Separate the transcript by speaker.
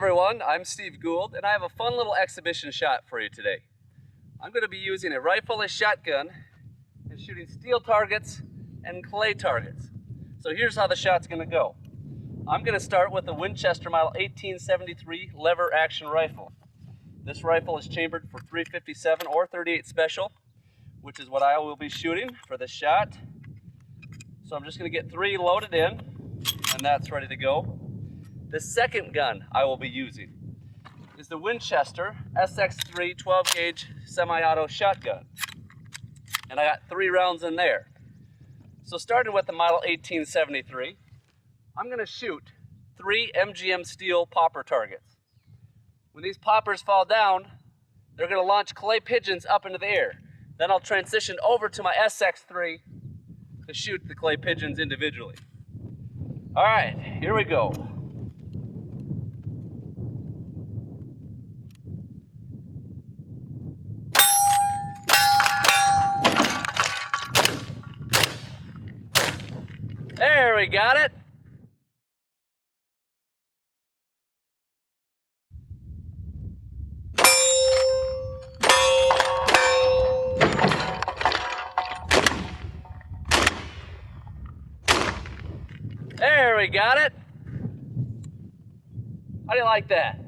Speaker 1: everyone, I'm Steve Gould, and I have a fun little exhibition shot for you today. I'm going to be using a rifle-less shotgun and shooting steel targets and clay targets. So here's how the shot's going to go. I'm going to start with the Winchester Model 1873 lever action rifle. This rifle is chambered for .357 or .38 special, which is what I will be shooting for this shot. So I'm just going to get 3 loaded in, and that's ready to go. The second gun I will be using is the Winchester SX3 12-gauge semi-auto shotgun. And I got 3 rounds in there. So starting with the Model 1873, I'm going to shoot 3 MGM steel popper targets. When these poppers fall down, they're going to launch clay pigeons up into the air. Then I'll transition over to my SX3 to shoot the clay pigeons individually. All right, here we go. There, we got it. There, we got it. How do you like that?